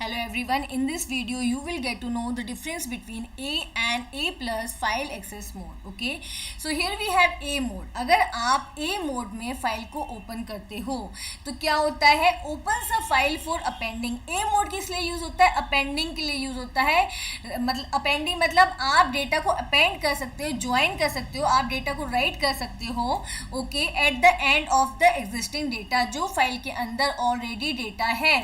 Hello everyone, in this video you will get to know the difference between A and A plus file access mode. Okay, so here we have A mode. अगर आप A mode में file को open करते हो तो क्या होता है, ओपन सा file for appending. A mode किस लिए यूज़ होता है, अपेंडिंग के लिए यूज़ होता है. मतलब अपेंडिंग मतलब आप डेटा को अपेंड कर सकते हो, ज्वाइन कर सकते हो, आप डेटा को राइट कर सकते हो. Okay, eight the end of the existing data, जो फाइल के अंदर ऑलरेडी डेटा है,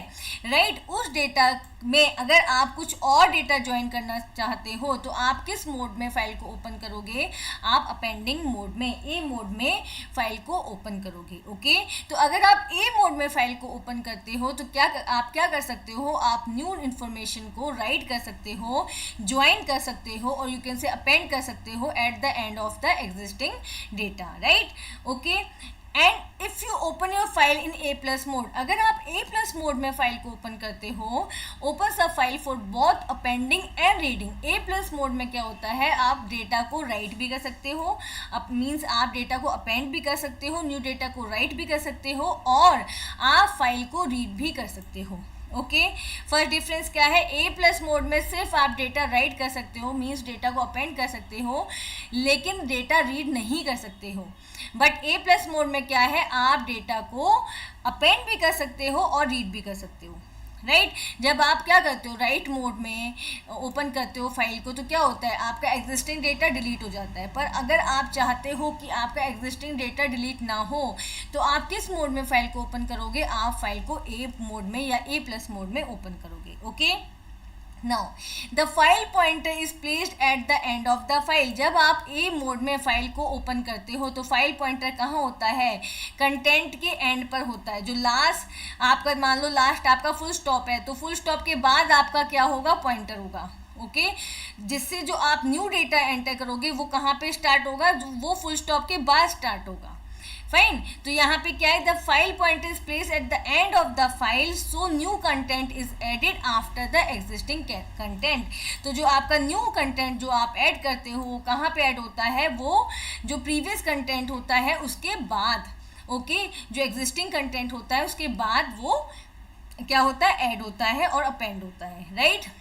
राइट. उस डेटा में अगर आप कुछ और डेटा ज्वाइन करना चाहते हो तो आप किस मोड में फाइल को ओपन करोगे, आप अपेंडिंग मोड में, ए मोड में फाइल को ओपन करोगे. ओके, तो अगर आप ए मोड में फाइल को ओपन करते हो तो आप क्या कर सकते हो, आप न्यू इन्फॉर्मेशन को राइट कर सकते हो, ज्वाइन कर सकते हो, और यू कैन से अपेंड कर सकते हो eight the end of the existing data, right. Okay, and if you open your file in A plus mode, अगर आप ए प्लस मोड में फाइल को ओपन करते हो, ओपन सा file for both appending and reading. A plus mode में क्या होता है, आप डेटा को राइट भी कर सकते हो, मीन्स आप डेटा को अपेंड भी कर सकते हो, न्यू डेटा को राइट भी कर सकते हो, और आप फाइल को रीड भी कर सकते हो. ओके, फर्स्ट डिफरेंस क्या है, ए प्लस मोड में सिर्फ आप डेटा राइट कर सकते हो, मीन्स डेटा को अपेंड कर सकते हो, लेकिन डेटा रीड नहीं कर सकते हो. बट ए प्लस मोड में क्या है, आप डेटा को अपेंड भी कर सकते हो और रीड भी कर सकते हो, राइट. जब आप क्या करते हो, राइट मोड में ओपन करते हो फाइल को, तो क्या होता है, आपका एग्जिस्टिंग डेटा डिलीट हो जाता है. पर अगर आप चाहते हो कि आपका एग्जिस्टिंग डेटा डिलीट ना हो तो आप किस मोड में फाइल को ओपन करोगे, आप फाइल को ए मोड में या ए प्लस मोड में ओपन करोगे. Okay, now the file pointer is placed at the end of the file. जब आप ए मोड में फाइल को ओपन करते हो तो फाइल पॉइंटर कहाँ होता है, कंटेंट के एंड पर होता है. जो लास्ट आपका, मान लो लास्ट आपका फुल स्टॉप है, तो फुल स्टॉप के बाद आपका क्या होगा, पॉइंटर होगा. ओके, जिससे जो आप न्यू डेटा एंटर करोगे वो कहाँ पे स्टार्ट होगा, वो फुल स्टॉप के बाद स्टार्ट होगा. फाइन, तो यहाँ पे क्या है, the file pointer is place at the end of the file, so new content is added after the existing content. तो जो आपका न्यू कंटेंट जो आप ऐड करते हो वो कहाँ पे ऐड होता है, वो जो प्रीवियस कंटेंट होता है उसके बाद. ओके, जो एग्जिस्टिंग कंटेंट होता है उसके बाद वो क्या होता है, ऐड होता है और अपेंड होता है, right.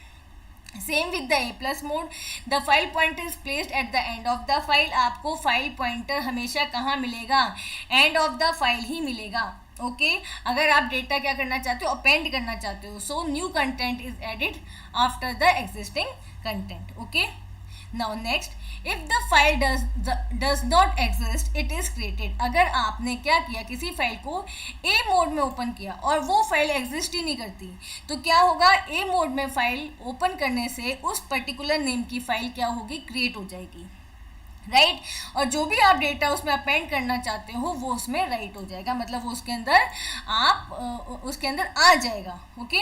Same with the A plus mode, the file pointer is placed at the end of the file. आपको फाइल पॉइंटर हमेशा कहाँ मिलेगा, एंड ऑफ द फाइल ही मिलेगा. ओके, अगर आप डेटा क्या करना चाहते हो, अपेंड करना चाहते हो, सो new content is added after the existing content. Okay, now next, if the file does not exist it is created. अगर आपने क्या किया, किसी फाइल को ए मोड में ओपन किया और वो फाइल एग्जिस्ट ही नहीं करती, तो क्या होगा, ए मोड में फाइल ओपन करने से उस पर्टिकुलर नेम की फाइल क्या होगी, क्रिएट हो जाएगी, राइट. और जो भी आप डेटा उसमें अपेंड करना चाहते हो वो उसमें राइट हो जाएगा, मतलब वो उसके अंदर आप उसके अंदर आ जाएगा. Okay,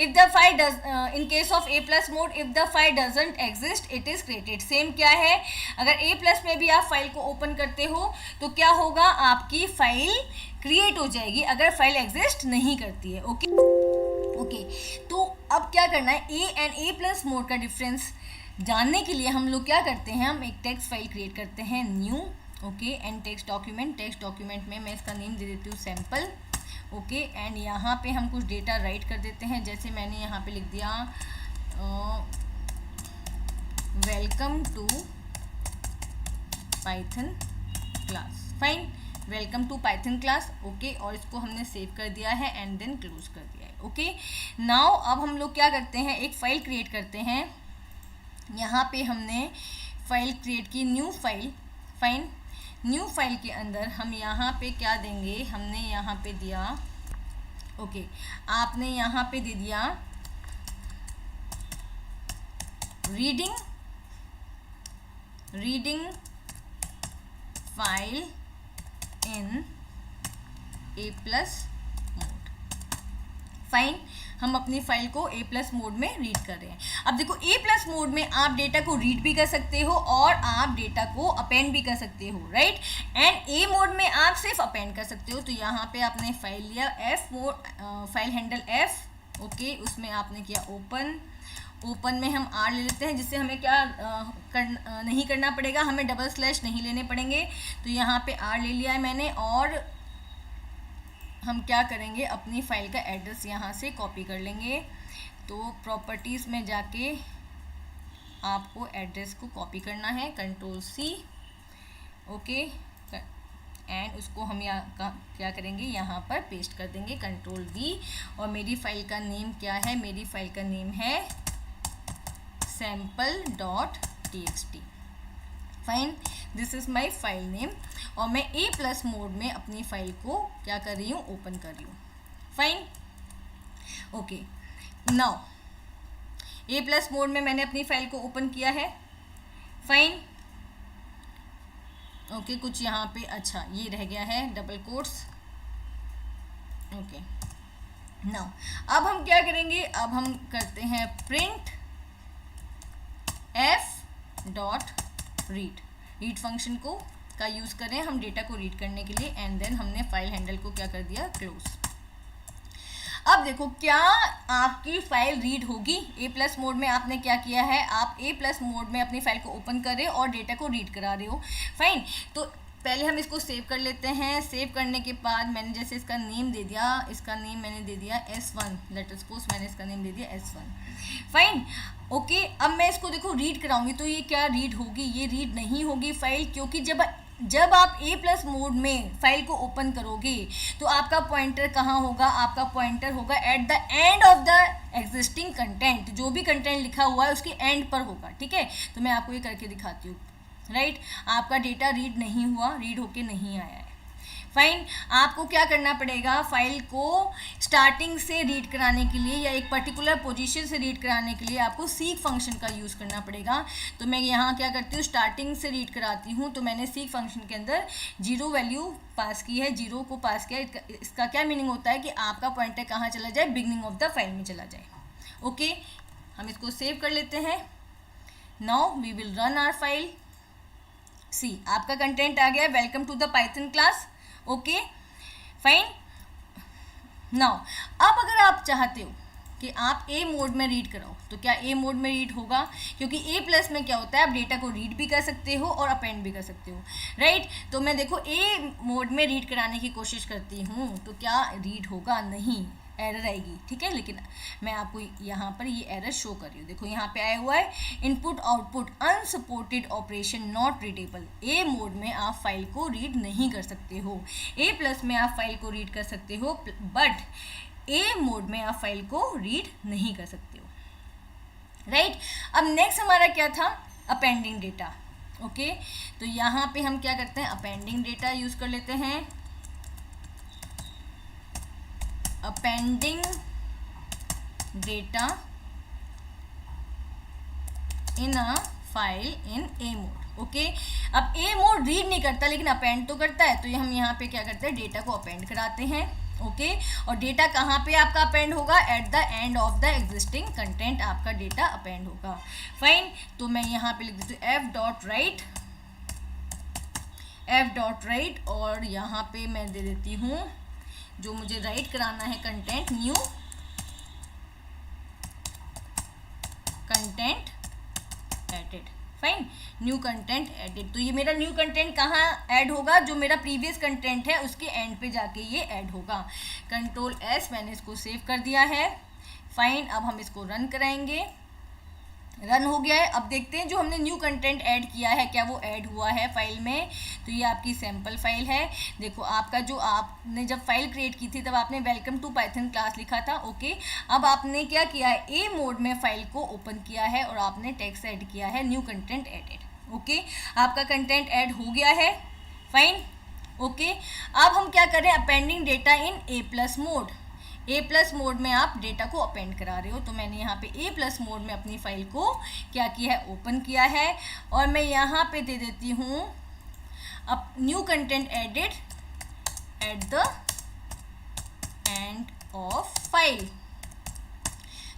if the file does, in case of A plus mode, if the file doesn't exist it is created. Same क्या है, अगर ए प्लस में भी आप फाइल को ओपन करते हो तो क्या होगा, आपकी फाइल क्रिएट हो जाएगी अगर फाइल एग्जिस्ट नहीं करती है. ओके, ओके, तो अब क्या करना है, A and A plus mode का डिफरेंस जानने के लिए हम लोग क्या करते हैं, हम एक टेक्स्ट फाइल क्रिएट करते हैं, new. Okay, and text document में मैं इसका नेम दे देती हूँ सैम्पल. ओके, एंड यहाँ पे हम कुछ डेटा राइट कर देते हैं, जैसे मैंने यहाँ पे लिख दिया welcome to Python class. Fine, welcome to Python class. Okay, और इसको हमने सेव कर दिया है एंड देन क्लोज कर दिया है. ओके, नाउ अब हम लोग क्या करते हैं, एक फ़ाइल क्रिएट करते हैं. यहाँ पे हमने फाइल क्रिएट की, new file. Fine, new file के अंदर हम यहाँ पे क्या देंगे, हमने यहाँ पे दिया, ओके, आपने यहाँ पे दे दिया reading file in A plus mode. Fine, हम अपनी फाइल को ए प्लस मोड में रीड कर रहे हैं. अब देखो, ए प्लस मोड में आप डेटा को रीड भी कर सकते हो और आप डेटा को अपेंड भी कर सकते हो, राइट. एंड ए मोड में आप सिर्फ अपेंड कर सकते हो. तो यहाँ पे आपने फाइल लिया, F mode, file handle F. Okay, उसमें आपने किया ओपन में हम आर ले लेते हैं, जिससे हमें क्या नहीं करना पड़ेगा, हमें डबल स्लैश नहीं लेने पड़ेंगे. तो यहाँ पे आर ले लिया है मैंने, और हम क्या करेंगे, अपनी फाइल का एड्रेस यहाँ से कॉपी कर लेंगे. तो प्रॉपर्टीज़ में जाके आपको एड्रेस को कॉपी करना है, कंट्रोल C, ओके, एंड उसको हम यहाँ क्या करेंगे, यहाँ पर पेस्ट कर देंगे, कंट्रोल V। और मेरी फाइल का नेम क्या है, मेरी फाइल का नेम है sample.txt। Fine, this is my file name. और मैं A+ मोड में अपनी फाइल को क्या कर रही हूँ, ओपन कर रही हूँ। Fine, okay, now A+ mode में मैंने अपनी फाइल को ओपन किया है। फाइन, ओके, कुछ यहाँ पे अच्छा ये रह गया है डबल कोट्स, ओके। नाउ अब हम क्या करेंगे, अब हम करते हैं प्रिंट f.read, रीड फंक्शन को का यूज़ करें हम डेटा को रीड करने के लिए, एंड देन हमने फाइल हैंडल को क्या कर दिया, क्लोज। अब देखो क्या आपकी फाइल रीड होगी। A+ मोड में आपने क्या किया है, आप A+ मोड में अपनी फाइल को ओपन कर रहे हो और डेटा को रीड करा रहे हो। फाइन, तो पहले हम इसको सेव कर लेते हैं। सेव करने के बाद मैंने जैसे इसका नेम दे दिया, इसका नेम मैंने दे दिया S1, लेट अस सपोज मैंने इसका नेम दे दिया S1। फाइन, ओके, अब मैं इसको देखो रीड कराऊंगी तो ये क्या रीड होगी, ये रीड नहीं होगी फाइल, क्योंकि जब आप A+ मोड में फाइल को ओपन करोगे तो आपका पॉइंटर कहाँ होगा, आपका पॉइंटर होगा eight the end of the existing content, जो भी कंटेंट लिखा हुआ है उसके एंड पर होगा। ठीक है, तो मैं आपको ये करके दिखाती हूँ। राइट, आपका डेटा रीड नहीं हुआ, रीड होके नहीं आया है। फाइन, आपको क्या करना पड़ेगा, फाइल को स्टार्टिंग से रीड कराने के लिए या एक पर्टिकुलर पोजीशन से रीड कराने के लिए आपको सीक फंक्शन का यूज़ करना पड़ेगा। तो मैं यहाँ क्या करती हूँ, स्टार्टिंग से रीड कराती हूँ, तो मैंने सीक फंक्शन के अंदर 0 वैल्यू पास की है, 0 को पास किया। इसका क्या मीनिंग होता है कि आपका पॉइंटर कहाँ चला जाए, बिगनिंग ऑफ द फाइल में चला जाए। ओके, हम इसको सेव कर लेते हैं। Now we will run our file. See, आपका कंटेंट आ गया, welcome to the Python class. Okay, fine. Now अब अगर आप चाहते हो कि आप A मोड में रीड कराओ तो क्या A मोड में रीड होगा, क्योंकि A+ में क्या होता है, आप डेटा को रीड भी कर सकते हो और अपेंड भी कर सकते हो। राइट, तो मैं देखो A मोड में रीड कराने की कोशिश करती हूँ तो क्या रीड होगा, नहीं, एरर आएगी। ठीक है, लेकिन मैं आपको यहाँ पर ये एरर शो कर रही हूँ। देखो यहाँ पे आया हुआ है input output unsupported operation not readable. A mode में आप फाइल को रीड नहीं कर सकते हो, A+ में आप फाइल को रीड कर सकते हो, बट A मोड में आप फाइल को रीड नहीं कर सकते हो। राइट, अब नेक्स्ट हमारा क्या था, अपेंडिंग डेटा। ओके, तो यहाँ पे हम क्या करते हैं, अपेंडिंग डेटा यूज़ कर लेते हैं। Appending data in a file in A mode. Okay, अब A मोड रीड नहीं करता लेकिन अपेंड तो करता है, तो ये हम यहाँ पे क्या करते हैं, डेटा को अपेंड कराते हैं। ओके, और डेटा कहाँ पे आपका अपेंड होगा, eight the end of the existing content आपका डेटा अपेंड होगा। फाइन, तो मैं यहाँ पे लिख देती हूँ f.write और यहाँ पे मैं दे देती हूँ जो मुझे राइट कराना है content, new content added. Fine, new content added, तो ये मेरा न्यू कंटेंट कहाँ ऐड होगा, जो मेरा प्रीवियस कंटेंट है उसके एंड पे जाके ये ऐड होगा। कंट्रोल S, मैंने इसको सेव कर दिया है। फाइन, अब हम इसको रन कराएंगे। रन हो गया है। अब देखते हैं जो हमने न्यू कंटेंट ऐड किया है क्या वो ऐड हुआ है फाइल में। तो ये आपकी सैम्पल फाइल है। देखो आपका जो आपने जब फाइल क्रिएट की थी तब आपने वेलकम टू पाइथन क्लास लिखा था। ओके, अब आपने क्या किया है, A मोड में फाइल को ओपन किया है और आपने टेक्स्ट ऐड किया है, न्यू कंटेंट एडेड। ओके, आपका कंटेंट ऐड हो गया है। फाइन, ओके, अब हम क्या करें, appending data in A+ mode. A+ mode में आप डेटा को अपेंड करा रहे हो, तो मैंने यहाँ पे A+ मोड में अपनी फाइल को क्या किया है, ओपन किया है। और मैं यहाँ पे दे देती हूँ अब new content added at the end of file.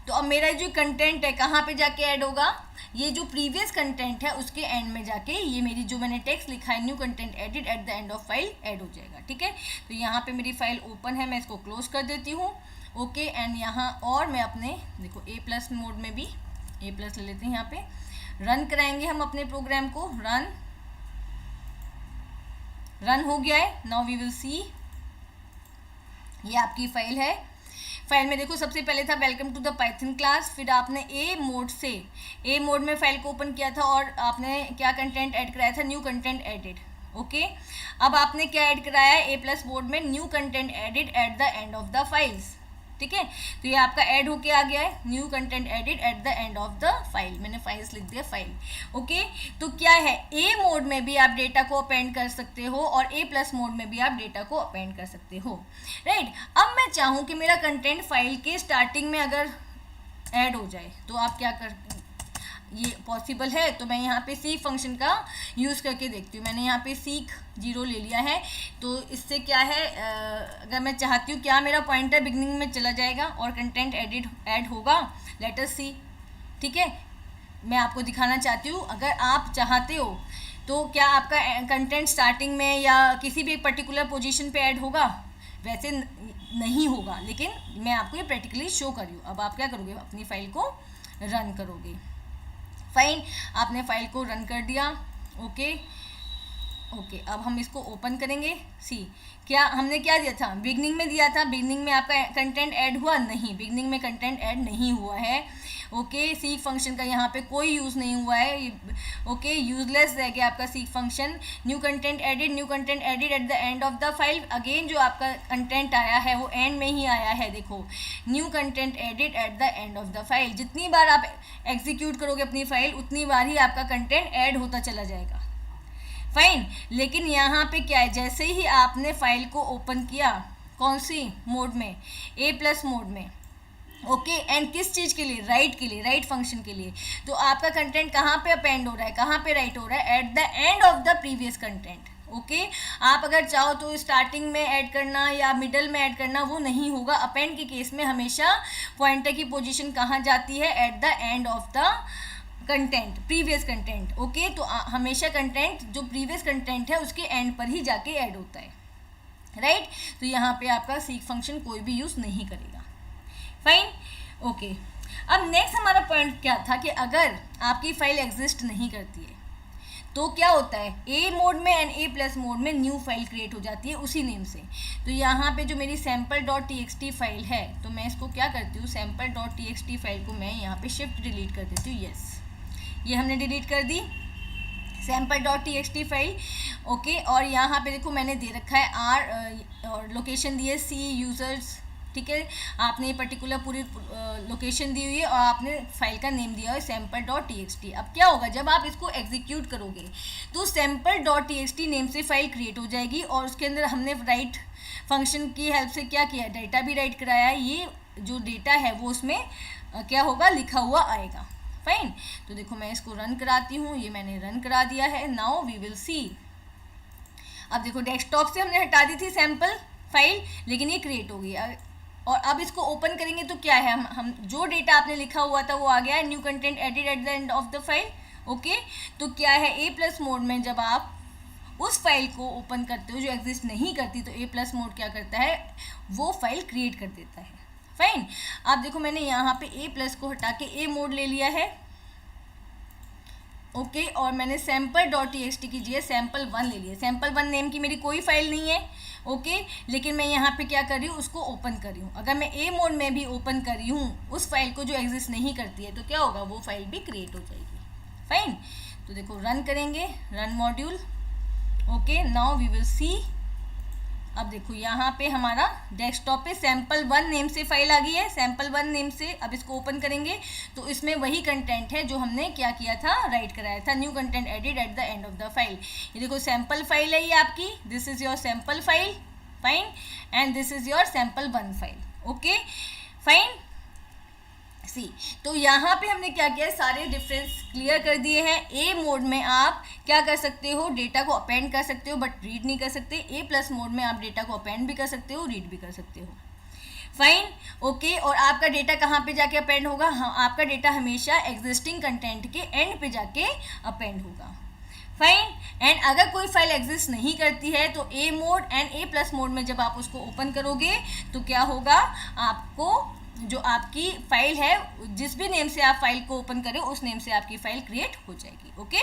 तो अब मेरा जो कंटेंट है कहाँ पे जाके ऐड होगा, ये जो प्रीवियस कंटेंट है उसके एंड में जाके ये मेरी जो मैंने टेक्स्ट लिखा है new content edit eight the end of file add हो जाएगा। ठीक है, तो यहाँ पे मेरी फाइल ओपन है, मैं इसको क्लोज कर देती हूँ। ओके, एंड यहाँ और मैं अपने देखो A+ मोड में भी A+ ले लेते हैं, यहाँ पे रन कराएंगे हम अपने प्रोग्राम को। रन हो गया है। नाउ वी विल सी, ये आपकी फाइल है। फाइल में देखो सबसे पहले था welcome to the Python class, फिर आपने ए मोड में फाइल को ओपन किया था और आपने क्या कंटेंट ऐड कराया था, न्यू कंटेंट एडिड। ओके, अब आपने क्या ऐड कराया है, ए प्लस मोड में new content added at the end of the files. ठीक है, तो ये आपका ऐड होके आ गया है, new content added at the end of the file, मैंने फाइल्स लिख दिया फाइल। ओके, तो क्या है, ए मोड में भी आप डेटा को अपेंड कर सकते हो और ए प्लस मोड में भी आप डेटा को अपेंड कर सकते हो, राइट। अब मैं चाहूँ कि मेरा कंटेंट फाइल के स्टार्टिंग में अगर ऐड हो जाए तो आप क्या कर, ये पॉसिबल है, तो मैं यहाँ पे सीक फंक्शन का यूज़ करके देखती हूँ। मैंने यहाँ पे सीक 0 ले लिया है, तो इससे क्या है, अगर मैं चाहती हूँ क्या मेरा पॉइंटर बिगनिंग में चला जाएगा और कंटेंट ऐड होगा, लेट अस सी। ठीक है, मैं आपको दिखाना चाहती हूँ, अगर आप चाहते हो तो क्या आपका कंटेंट स्टार्टिंग में या किसी भी एक पर्टिकुलर पोजीशन पे ऐड होगा, वैसे नहीं होगा, लेकिन मैं आपको ये प्रैक्टिकली शो कर रही हूँ। अब आप क्या करोगे, अपनी फाइल को रन करोगे। फाइन, आपने फाइल को रन कर दिया। ओके, अब हम इसको ओपन करेंगे। सी, क्या हमने क्या दिया था, बिगनिंग में दिया था, बिगनिंग में आपका कंटेंट ऐड हुआ नहीं, बिगनिंग में कंटेंट ऐड नहीं हुआ है। ओके, सीक फंक्शन का यहाँ पे कोई यूज़ नहीं हुआ है। ओके, यूजलेस रह गया आपका seek function. New content added at the end of the file. Again जो आपका कंटेंट आया है वो एंड में ही आया है। देखो, new content added at the end of the file. जितनी बार आप एग्जीक्यूट करोगे अपनी फाइल, उतनी बार ही आपका कंटेंट ऐड होता चला जाएगा। फाइन, लेकिन यहाँ पे क्या है, जैसे ही आपने फाइल को ओपन किया, कौन सी मोड में, ए प्लस मोड में। ओके, एंड किस चीज़ के लिए, राइट फंक्शन के लिए, तो आपका कंटेंट कहाँ पे अपेंड हो रहा है, कहाँ पे राइट हो रहा है, eight the end of the previous content. Okay, आप अगर चाहो तो स्टार्टिंग में ऐड करना या मिडल में ऐड करना, वो नहीं होगा। अपेंड के केस में हमेशा पॉइंटर की पोजीशन कहाँ जाती है, eight the end of the content, previous content. Okay, तो हमेशा कंटेंट जो प्रीवियस कंटेंट है उसके एंड पर ही जाके ऐड होता है, राइट। तो यहाँ पे आपका सीक फंक्शन कोई भी यूज़ नहीं करेगा। Fine, okay. अब नेक्स्ट हमारा पॉइंट क्या था कि अगर आपकी फाइल एग्जिस्ट नहीं करती है तो क्या होता है, ए मोड में एंड ए प्लस मोड में न्यू फाइल क्रिएट हो जाती है उसी नेम से। तो यहाँ पे जो मेरी sample.txt फाइल है, तो मैं इसको क्या करती हूँ, sample.txt फाइल को मैं यहाँ पे शिफ्ट डिलीट कर देती हूँ। यस, ये हमने डिलीट कर दी sample.txt फाइल। ओके, और यहाँ पे देखो मैंने दे रखा है आर और लोकेशन दी है सी यूज़र्स। ठीक है, आपने ये पर्टिकुलर पूरी लोकेशन दी हुई है और आपने फाइल का नेम दिया है sample.txt। अब क्या होगा, जब आप इसको एग्जीक्यूट करोगे तो sample.txt नेम से फाइल क्रिएट हो जाएगी और उसके अंदर हमने राइट फंक्शन की हेल्प से क्या किया, डेटा भी राइट कराया है। ये जो डेटा है वो उसमें क्या होगा, लिखा हुआ आएगा। फाइन, तो देखो मैं इसको रन कराती हूँ, ये मैंने रन करा दिया है। Now we will see. अब देखो डेस्कटॉप से हमने हटा दी थी सैम्पल फाइल, लेकिन ये क्रिएट हो गई। और अब इसको ओपन करेंगे तो क्या है, हम जो डेटा आपने लिखा हुआ था वो आ गया है, new content added at the end of the file. Okay, तो क्या है, ए प्लस मोड में जब आप उस फाइल को ओपन करते हो जो एग्जिस्ट नहीं करती, तो ए प्लस मोड क्या करता है, वो फाइल क्रिएट कर देता है। फाइन, आप देखो मैंने यहाँ पे ए प्लस को हटा के ए मोड ले लिया है। ओके, और मैंने sample.txt की जगह sample1 ले लिया। sample1 नेम की मेरी कोई फाइल नहीं है। ओके, लेकिन मैं यहाँ पे क्या कर रही हूँ, उसको ओपन कर रही हूँ। अगर मैं ए मोड में भी ओपन कर रही हूँ उस फाइल को जो एग्जिस्ट नहीं करती है, तो क्या होगा, वो फाइल भी क्रिएट हो जाएगी। फाइन, तो देखो रन करेंगे, run module. Okay, now we will see. अब देखो यहाँ पे हमारा डेस्कटॉप पे sample1 नेम से फाइल आ गई है, sample1 नेम से। अब इसको ओपन करेंगे तो इसमें वही कंटेंट है जो हमने क्या किया था, राइट कराया था, new content added at the end of the file. ये देखो सैम्पल फाइल है ये आपकी, this is your sample file. Fine, and this is your sample1 file. Okay, fine. See, तो यहाँ पे हमने क्या किया है, सारे डिफरेंस क्लियर कर दिए हैं। ए मोड में आप क्या कर सकते हो, डेटा को अपेंड कर सकते हो बट रीड नहीं कर सकते। ए प्लस मोड में आप डेटा को अपेंड भी कर सकते हो, रीड भी कर सकते हो। फाइन, ओके, और आपका डेटा कहाँ पे जाके अपेंड होगा, हाँ, आपका डेटा हमेशा एग्जिस्टिंग कंटेंट के एंड पे जाके अपेंड होगा। फाइन, एंड अगर कोई फाइल एग्जिस्ट नहीं करती है तो A mode and A plus mode में जब आप उसको ओपन करोगे तो क्या होगा, आपको जो आपकी फाइल है, जिस भी नेम से आप फाइल को ओपन करें उस नेम से आपकी फाइल क्रिएट हो जाएगी। ओके।